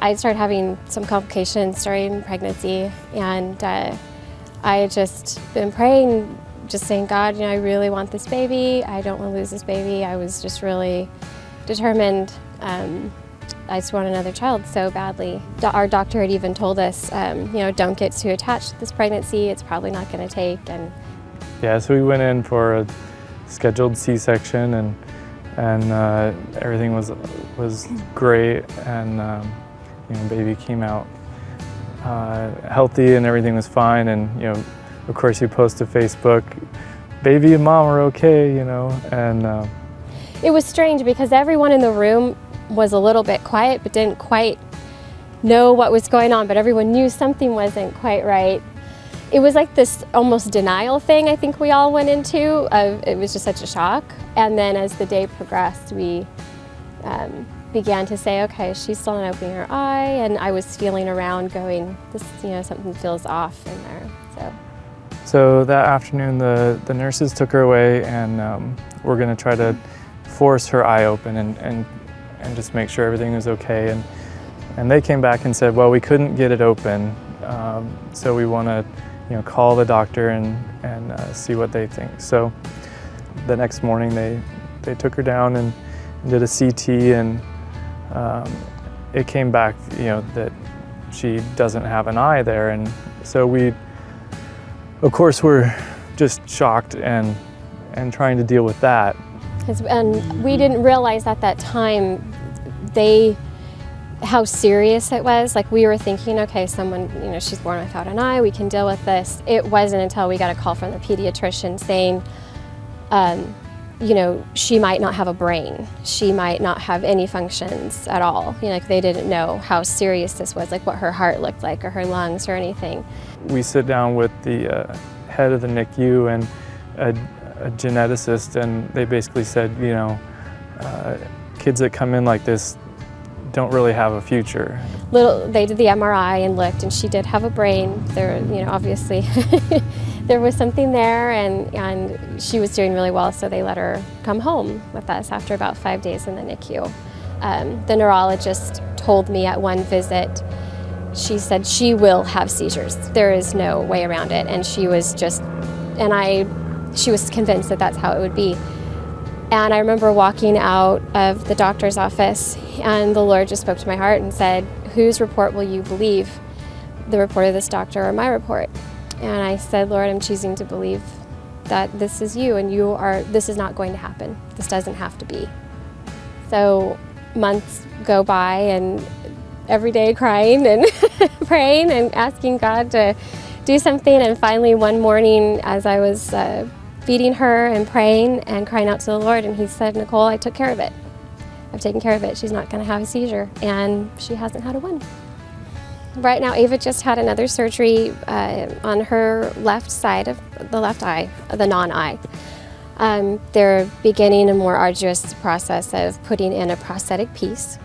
I started having some complications during pregnancy, and I had just been praying, just saying, God, I really want this baby. I don't want to lose this baby. I was just really determined. I just want another child so badly. Our doctor had even told us, don't get too attached to this pregnancy. It's probably not going to take. And yeah, so we went in for a scheduled C-section, and everything was great, and baby came out healthy, and everything was fine. And of course, you post to Facebook, baby and mom are okay, and it was strange because everyone in the room was a little bit quiet, but didn't quite know what was going on, but everyone knew something wasn't quite right. It was like this almost denial thing I think we all went into. It was just such a shock. And then as the day progressed, we began to say, okay, she's still not opening her eye, and I was feeling around going, this, something feels off in there. So that afternoon, the nurses took her away, and we're gonna try to force her eye open and just make sure everything was okay. And they came back and said, well, we couldn't get it open, so we want to call the doctor and see what they think. So the next morning they took her down and did a CT, and it came back that she doesn't have an eye there. And so we, of course, were just shocked and trying to deal with that. And we didn't realize at that time how serious it was. Like, we were thinking, okay, someone, she's born without an eye, we can deal with this. It wasn't until we got a call from the pediatrician saying, she might not have a brain. She might not have any functions at all. They didn't know how serious this was, like what her heart looked like or her lungs or anything. We sit down with the head of the NICU and a geneticist, and they basically said, kids that come in like this don't really have a future. They did the MRI and looked, and she did have a brain. There, obviously, there was something there, and she was doing really well, so they let her come home with us after about 5 days in the NICU. The neurologist told me at one visit, she said she will have seizures. There is no way around it, and she was convinced that that's how it would be. And I remember walking out of the doctor's office, and the Lord just spoke to my heart and said, whose report will you believe? The report of this doctor or my report? And I said, Lord, I'm choosing to believe that this is you, and this is not going to happen. This doesn't have to be. So months go by, and every day crying and praying and asking God to do something. And finally one morning, as I was feeding her and praying and crying out to the Lord, and he said, Nicole, I took care of it. I've taken care of it. She's not going to have a seizure, and she hasn't had one. Right now, Ava just had another surgery on her left side of the left eye, the non-eye. They're beginning a more arduous process of putting in a prosthetic piece,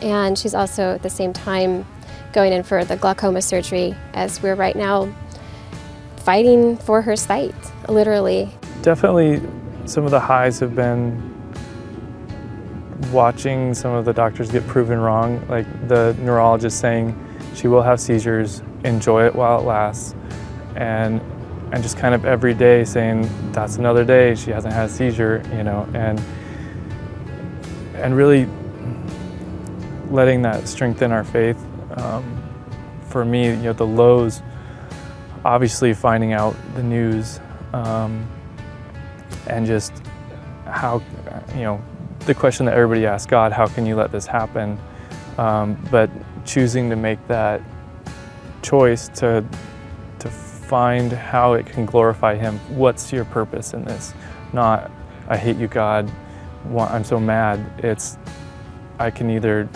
and she's also at the same time going in for the glaucoma surgery, as we're right now fighting for her sight, literally. Definitely some of the highs have been watching some of the doctors get proven wrong, like the neurologist saying she will have seizures, enjoy it while it lasts, and just kind of every day saying that's another day she hasn't had a seizure, and really letting that strengthen our faith. For me, the lows, obviously finding out the news, and just how, the question that everybody asks, God, how can you let this happen? But choosing to make that choice to find how it can glorify Him. What's your purpose in this? Not, I hate you, God, I'm so mad. It's, I can either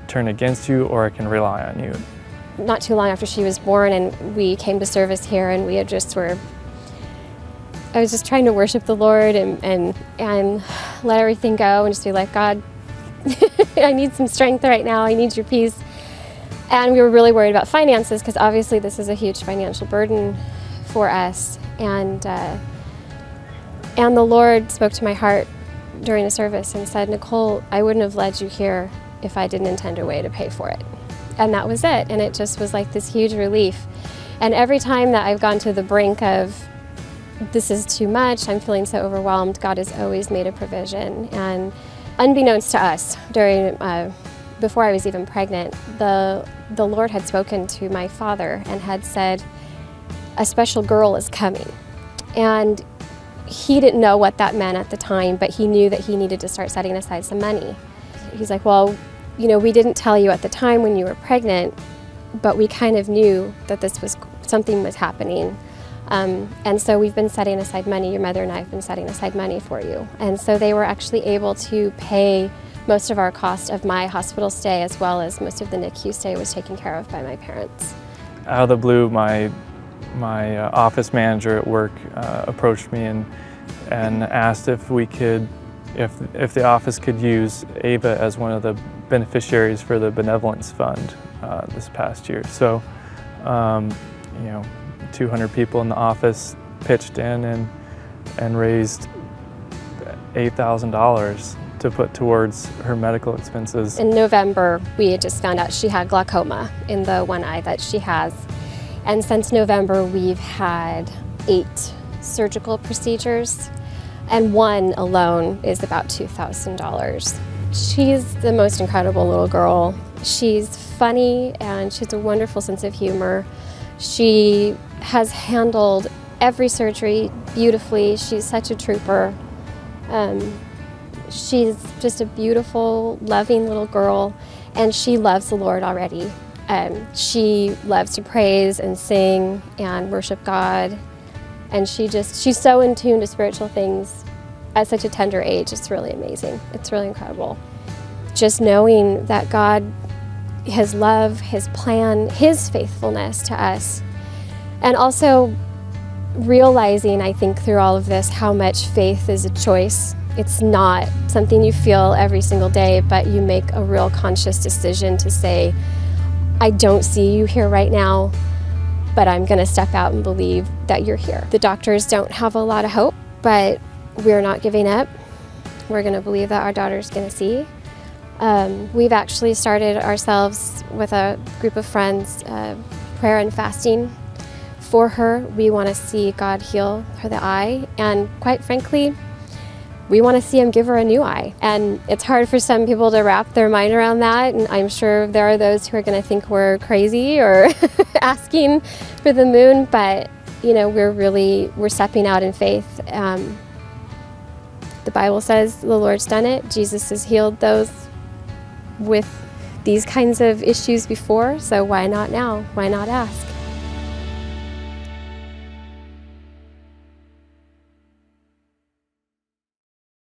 turn against you or I can rely on you. Not too long after she was born, and we came to service here, and I was just trying to worship the Lord and let everything go and just be like, God, I need some strength right now. I need your peace. And we were really worried about finances, because obviously this is a huge financial burden for us. And the Lord spoke to my heart during a service and said, Nicole, I wouldn't have led you here if I didn't intend a way to pay for it. And that was it. And it just was like this huge relief. And every time that I've gone to the brink of, this is too much, I'm feeling so overwhelmed, God has always made a provision. And unbeknownst to us, before I was even pregnant, the Lord had spoken to my father and had said, a special girl is coming. And he didn't know what that meant at the time, but he knew that he needed to start setting aside some money. He's like, well, you know, we didn't tell you at the time when you were pregnant, but we kind of knew that something was happening. And so we've been setting aside money, your mother and I have been setting aside money for you. And so they were actually able to pay most of our cost of my hospital stay, as well as most of the NICU stay was taken care of by my parents. Out of the blue, my office manager at work approached me and asked if the office could use Ava as one of the beneficiaries for the benevolence fund this past year. So, 200 people in the office pitched in and raised $8,000 to put towards her medical expenses. In November, we had just found out she had glaucoma in the one eye that she has. And since November, we've had 8 surgical procedures, and one alone is about $2,000. She's the most incredible little girl. She's funny and she has a wonderful sense of humor. She has handled every surgery beautifully. She's such a trooper. She's just a beautiful, loving little girl, and she loves the Lord already. She loves to praise and sing and worship God, and she's so in tune to spiritual things at such a tender age. It's really amazing. It's really incredible. Just knowing that God, His love, His plan, His faithfulness to us, and also realizing, I think, through all of this, how much faith is a choice. It's not something you feel every single day, but you make a real conscious decision to say, I don't see you here right now, but I'm going to step out and believe that you're here. The doctors don't have a lot of hope, but we're not giving up. We're going to believe that our daughter's going to see. We've actually started ourselves with a group of friends, prayer and fasting for her. We want to see God heal her the eye, and quite frankly, we want to see Him give her a new eye. And it's hard for some people to wrap their mind around that, and I'm sure there are those who are going to think we're crazy or asking for the moon, but we're stepping out in faith. The Bible says the Lord's done it. Jesus has healed those with these kinds of issues before, so why not now? Why not ask?